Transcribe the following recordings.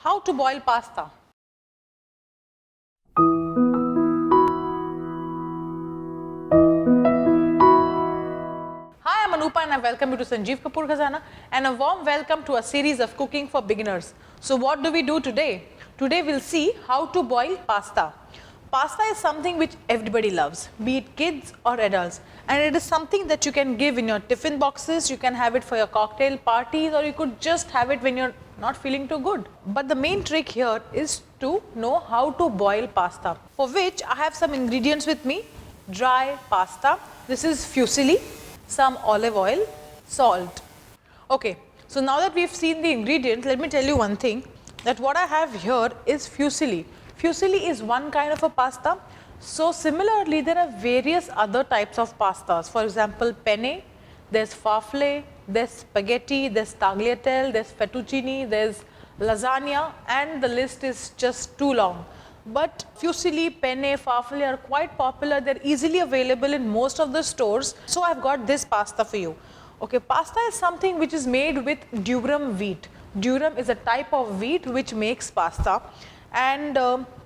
How to boil pasta. Hi, I'm Anupa and I welcome you to Sanjeev Kapoor Khazana and a warm welcome to a series of cooking for beginners. So what do we do today? Today we'll see how to boil pasta. Pasta is something which everybody loves, be it kids or adults, and it is something that you can give in your tiffin boxes, you can have it for your cocktail parties, or you could just have it when you're not feeling too good. But the main trick here is to know how to boil pasta, for which I have some ingredients with me. Dry pasta, this is fusilli, some olive oil, salt. Okay, so now that we've seen the ingredients, let me tell you one thing, that what I have here is fusilli. Fusilli is one kind of a pasta. So similarly, there are various other types of pastas. For example, penne, there's farfalle, there's spaghetti, there's tagliatelle, there's fettuccine, there's lasagna, and the list is just too long. But fusilli, penne, farfalle are quite popular. They're easily available in most of the stores. So I've got this pasta for you. Okay, pasta is something which is made with durum wheat. Durum is a type of wheat which makes pasta. And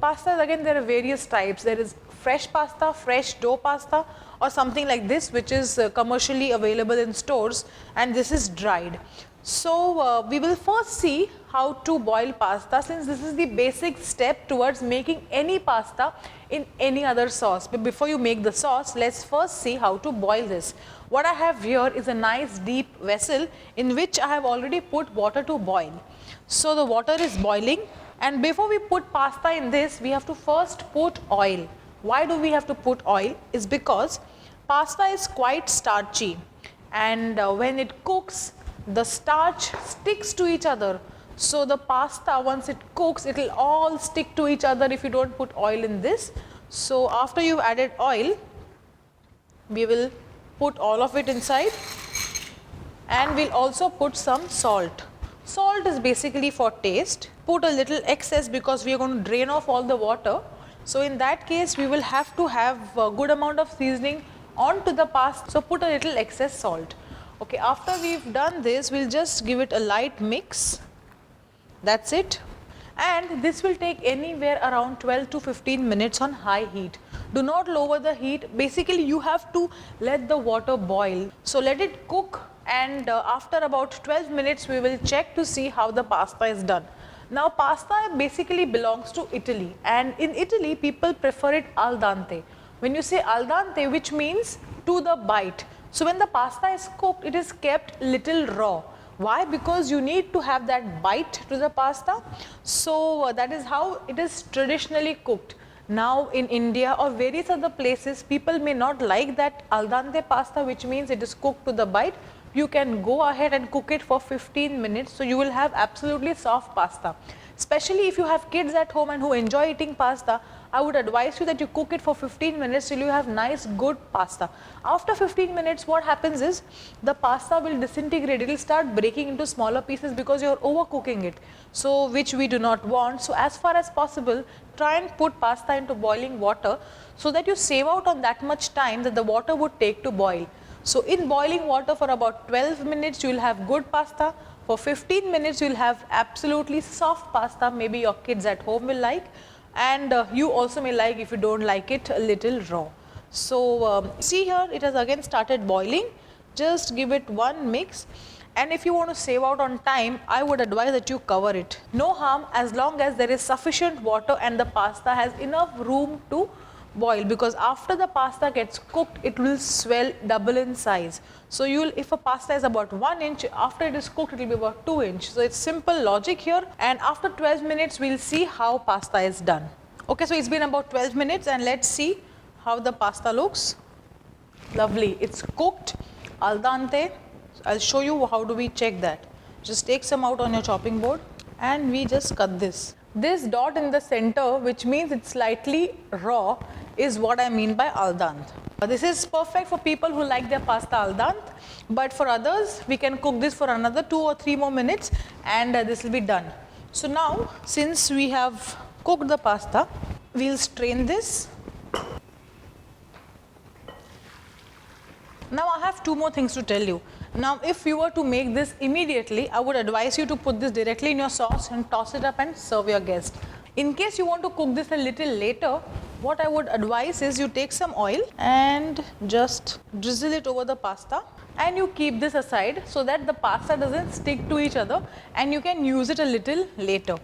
pastas, again, there are various types. There is fresh pasta, fresh dough pasta, or something like this, which is commercially available in stores, and this is dried. So we will first see how to boil pasta, since this is the basic step towards making any pasta in any other sauce. But before you make the sauce, let's first see how to boil this. What I have here is a nice deep vessel in which I have already put water to boil. So the water is boiling. And before we put pasta in this, we have to first put oil. Why do we have to put oil? Is because pasta is quite starchy, and when it cooks, the starch sticks to each other. So the pasta, once it cooks, it will all stick to each other if you don't put oil in this. So after you've added oil, we will put all of it inside, and we'll also put some salt. Salt is basically for taste. Put a little excess because we are going to drain off all the water. So in that case, we will have to have a good amount of seasoning onto the pasta. So put a little excess salt. Okay, after we've done this, we'll just give it a light mix. That's it. And this will take anywhere around 12 to 15 minutes on high heat. Do not lower the heat. Basically, you have to let the water boil. So let it cook, and after about 12 minutes, we will check to see how the pasta is done. Now, pasta basically belongs to Italy, and in Italy, people prefer it al dente. When you say al dente, which means to the bite. So when the pasta is cooked, it is kept little raw. Why? Because you need to have that bite to the pasta. So that is how it is traditionally cooked. Now in India or various other places, people may not like that al dente pasta, which means it is cooked to the bite. You can go ahead and cook it for 15 minutes. So you will have absolutely soft pasta. Especially if you have kids at home and who enjoy eating pasta, I would advise you that you cook it for 15 minutes till you have nice good pasta. After 15 minutes, what happens is the pasta will disintegrate. It will start breaking into smaller pieces because you are overcooking it, so which we do not want. So as far as possible, try and put pasta into boiling water so that you save out on that much time that the water would take to boil. So in boiling water for about 12 minutes, you will have good pasta. For 15 minutes, you will have absolutely soft pasta, maybe your kids at home will like, and you also may like if you don't like it a little raw. So see here, it has again started boiling. Just give it one mix, and if you want to save out on time, I would advise that you cover it. No harm as long as there is sufficient water and the pasta has enough room to boil, because after the pasta gets cooked, it will swell double in size. So if a pasta is about 1 inch, after it is cooked, it will be about 2 inch. So it's simple logic here, and after 12 minutes, we'll see how pasta is done. Okay, so it's been about 12 minutes, and let's see how the pasta looks. Lovely, it's cooked al dente. I'll show you how do we check that. Just take some out on your chopping board, and we just cut this. This dot in the center, which means it's slightly raw, is what I mean by al dente. This is perfect for people who like their pasta al dente, but for others, we can cook this for another 2 or 3 more minutes, and this will be done. So now, since we have cooked the pasta, we'll strain this. Now I have two more things to tell you. Now, if you were to make this immediately, I would advise you to put this directly in your sauce and toss it up and serve your guest. In case you want to cook this a little later, what I would advise is you take some oil and just drizzle it over the pasta, and you keep this aside so that the pasta doesn't stick to each other and you can use it a little later.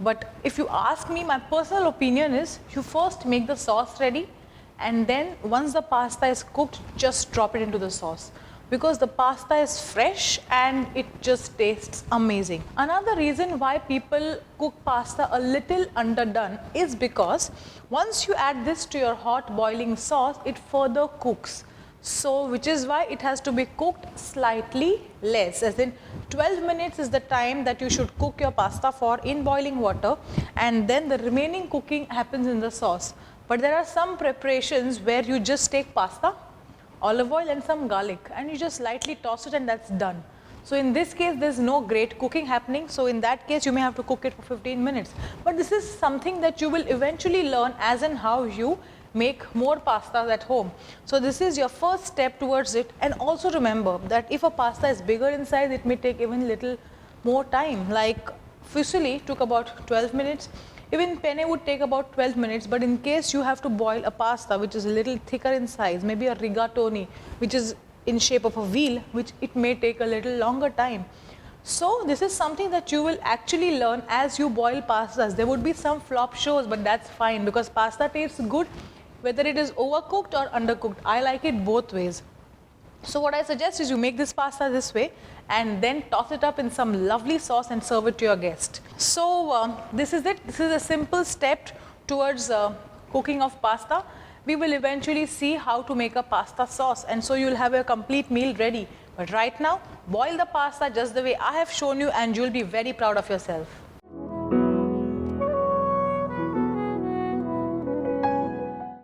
But if you ask me, my personal opinion is you first make the sauce ready, and then once the pasta is cooked, just drop it into the sauce, because the pasta is fresh and it just tastes amazing. Another reason why people cook pasta a little underdone is because once you add this to your hot boiling sauce, it further cooks. So, which is why it has to be cooked slightly less, as in 12 minutes is the time that you should cook your pasta for in boiling water, and then the remaining cooking happens in the sauce. But there are some preparations where you just take pasta, olive oil and some garlic, and you just lightly toss it and that's done. So in this case, there's no great cooking happening. So in that case, you may have to cook it for 15 minutes. But this is something that you will eventually learn as in how you make more pastas at home. So this is your first step towards it. And also remember that if a pasta is bigger in size, it may take even little more time. Like fusilli took about 12 minutes. Even penne would take about 12 minutes, but in case you have to boil a pasta which is a little thicker in size, maybe a rigatoni which is in shape of a wheel, which it may take a little longer time. So this is something that you will actually learn as you boil pastas. There would be some flop shows, but that's fine because pasta tastes good whether it is overcooked or undercooked. I like it both ways. So what I suggest is you make this pasta this way and then toss it up in some lovely sauce and serve it to your guest. So this is it. This is a simple step towards cooking of pasta. We will eventually see how to make a pasta sauce, and so you'll have a complete meal ready. But right now, boil the pasta just the way I have shown you and you'll be very proud of yourself.